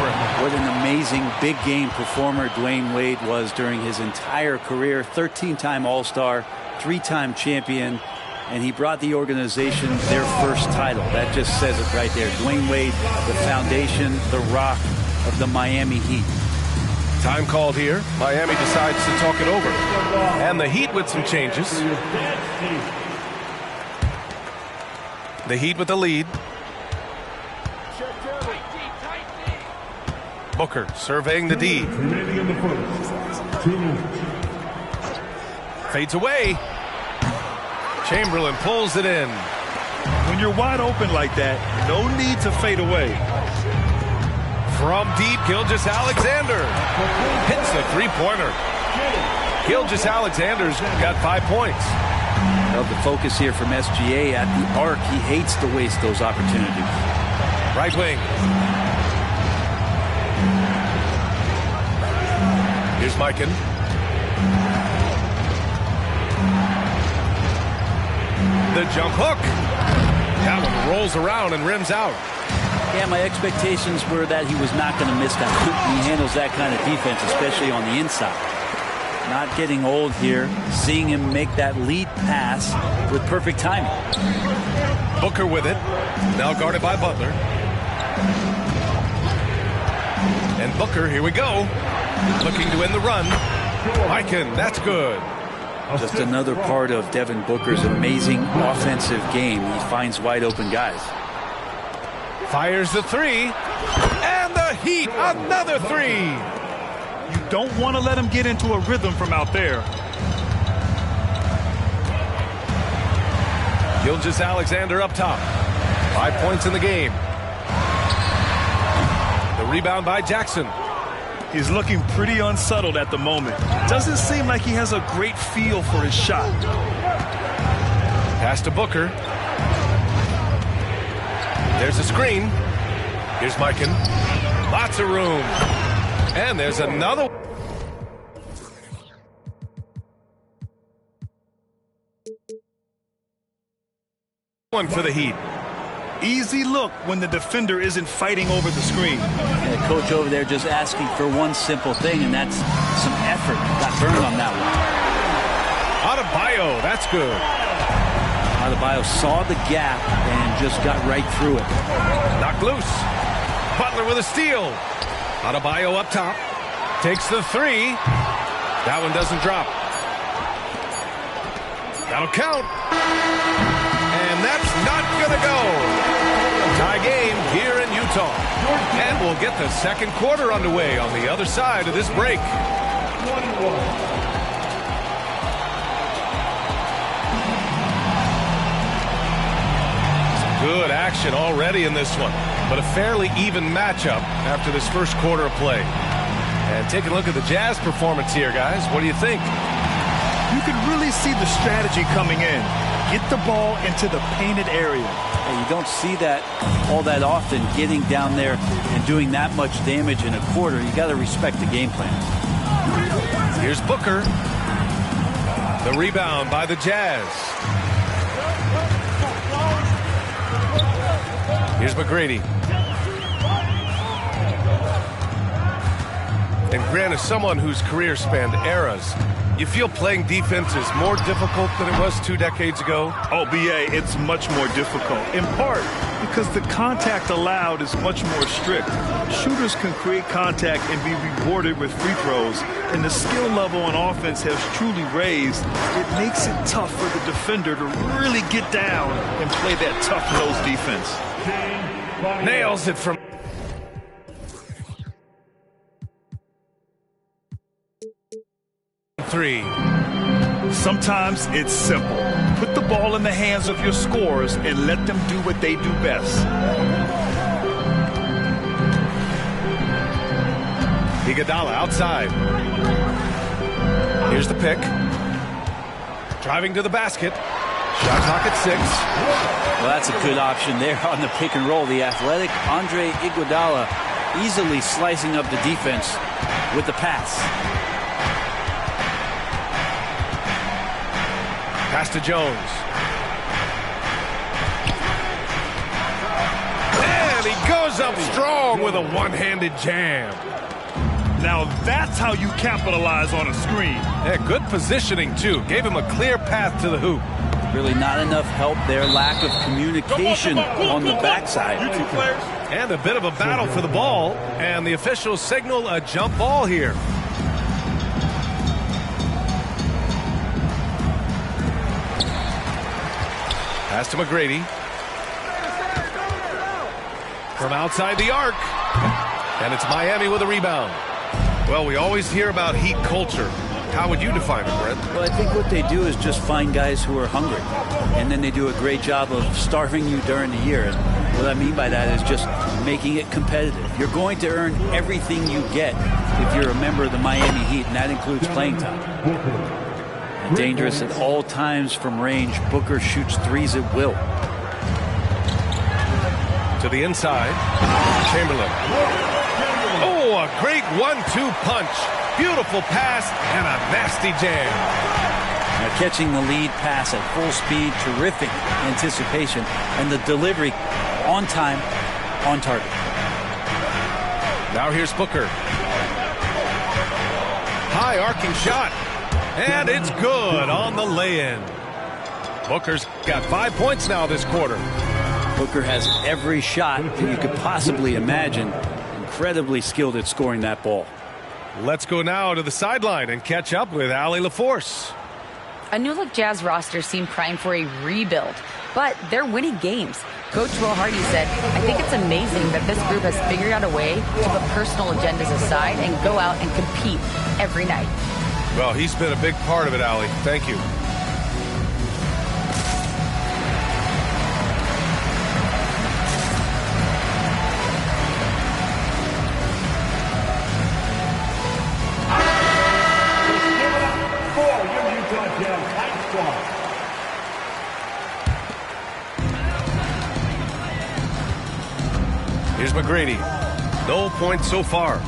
What an amazing big game performer Dwayne Wade was during his entire career. 13-time All-Star, 3-time champion, and he brought the organization their first title. That just says it right there. Dwayne Wade, the foundation, the rock of the Miami Heat. Time called here. Miami decides to talk it over. And the Heat with some changes. The Heat with the lead. Booker surveying the D. Fades away. Chamberlain pulls it in. When you're wide open like that, no need to fade away. From deep, Gilgeous-Alexander hits the three-pointer. Gilgeous-Alexander's got 5 points. Well, the focus here from SGA at the arc. He hates to waste those opportunities. Right wing. Here's Mikan. The jump hook. That one rolls around and rims out. Yeah, my expectations were that he was not going to miss that. He handles that kind of defense, especially on the inside. Not getting old here. Seeing him make that lead pass with perfect timing. Booker with it. Now guarded by Butler. And Booker, here we go. Looking to end the run. Mikan, that's good. Just another part of Devin Booker's amazing offensive game. He finds wide open guys. Fires the three. And the Heat, another three. You don't want to let him get into a rhythm from out there. Gilgeous-Alexander up top. 5 points in the game. The rebound by Jackson. He's looking pretty unsettled at the moment. Doesn't seem like he has a great feel for his shot. Pass to Booker. There's a screen. Here's Mikan. Lots of room. And there's another one for the Heat. Easy look when the defender isn't fighting over the screen. Yeah, coach over there just asking for one simple thing, and that's some effort. Got burned on that one. Adebayo, that's good. Adebayo saw the gap and just got right through it. Knocked loose. Butler with a steal. Adebayo up top. Takes the three. That one doesn't drop. That'll count. And that's not going to go. Tie game here in Utah. And we'll get the second quarter underway on the other side of this break. Good action already in this one, but a fairly even matchup after this first quarter of play. And take a look at the Jazz performance here, guys. What do you think? You can really see the strategy coming in. Get the ball into the painted area. And you don't see that all that often, getting down there and doing that much damage in a quarter. You got to respect the game plan. Here's Booker. The rebound by the Jazz. Here's McGrady. And Grant, as someone whose career spanned eras, you feel playing defense is more difficult than it was 2 decades ago? Oh, B.A., it's much more difficult, in part because the contact allowed is much more strict. Shooters can create contact and be rewarded with free throws, and the skill level on offense has truly raised. It makes it tough for the defender to really get down and play that tough-nosed defense. Nails it from... three. Sometimes it's simple. Put the ball in the hands of your scorers and let them do what they do best. Iguodala outside. Here's the pick. Driving to the basket. Shot clock at 6. Well, that's a good option there on the pick and roll. The athletic Andre Iguodala easily slicing up the defense with the pass. Pass to Jones. And he goes up strong with a one-handed jam. Now that's how you capitalize on a screen. Yeah, good positioning, too. Gave him a clear path to the hoop. Really not enough help there. Lack of communication on the backside. And a bit of a battle for the ball. And the officials signal a jump ball here. Pass to McGrady. From outside the arc. And it's Miami with a rebound. Well, we always hear about Heat culture. How would you define it, Brett? Well, I think what they do is just find guys who are hungry. And then they do a great job of starving you during the year. And what I mean by that is just making it competitive. You're going to earn everything you get if you're a member of the Miami Heat, and that includes playing time. And dangerous at all times from range. Booker shoots threes at will. To the inside. Chamberlain. Oh, a great 1-2 punch. Beautiful pass and a nasty jam. Now catching the lead pass at full speed, terrific anticipation, and the delivery on time, on target. Now here's Booker. High arcing shot. And it's good on the lay-in. Booker's got 5 points now this quarter. Booker has every shot that you could possibly imagine. Incredibly skilled at scoring that ball. Let's go now to the sideline and catch up with Allie LaForce. A new-look Jazz roster seemed primed for a rebuild, but they're winning games. Coach Will Hardy said, "I think it's amazing that this group has figured out a way to put personal agendas aside and go out and compete every night." Well, he's been a big part of it, Allie. Thank you. Here's McGrady. No points so far.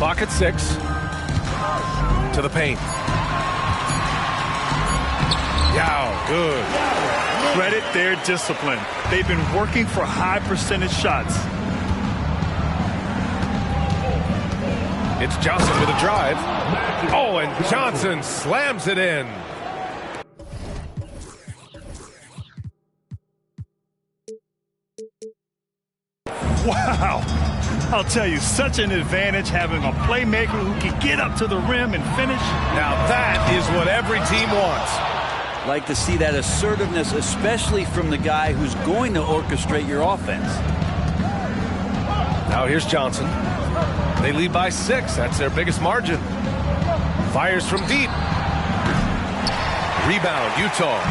Clock at 6. To the paint. Yao, good. Credit their discipline. They've been working for high percentage shots. It's Johnson with a drive. Oh, and Johnson slams it in. Wow. I'll tell you, such an advantage having a playmaker who can get up to the rim and finish. Now that is what every team wants. Like to see that assertiveness, especially from the guy who's going to orchestrate your offense. Now here's Johnson. They lead by 6. That's their biggest margin. Fires from deep. Rebound, Utah.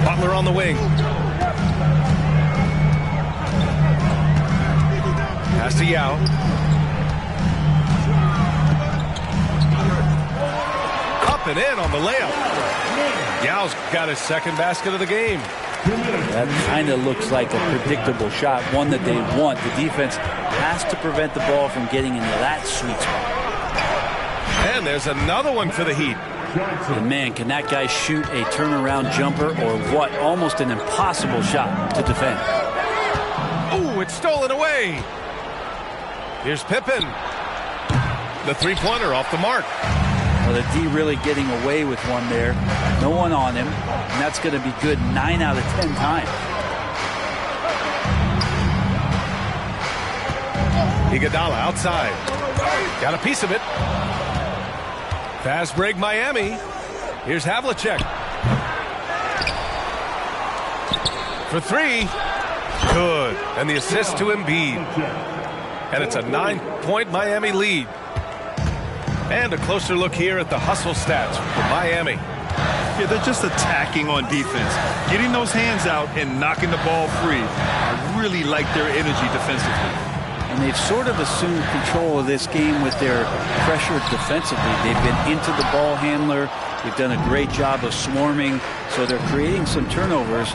Butler on the wing. Pass to Yao. Up and in on the layup. Yao's got his second basket of the game. That kind of looks like a predictable shot, one that they want. The defense has to prevent the ball from getting into that sweet spot. And there's another one for the Heat. And man, can that guy shoot a turnaround jumper or what? Almost an impossible shot to defend. Ooh, it's stolen away. Here's Pippen. The three-pointer off the mark. Well, the D really getting away with one there. No one on him. And that's going to be good 9 out of 10 times. Iguodala outside. Got a piece of it. Fast break Miami. Here's Havlicek. For 3. Good. And the assist to Embiid. And it's a 9-point Miami lead. And a closer look here at the hustle stats for Miami. Yeah, they're just attacking on defense. Getting those hands out and knocking the ball free. I really like their energy defensively. And they've sort of assumed control of this game with their pressure defensively. They've been into the ball handler. They've done a great job of swarming. So they're creating some turnovers.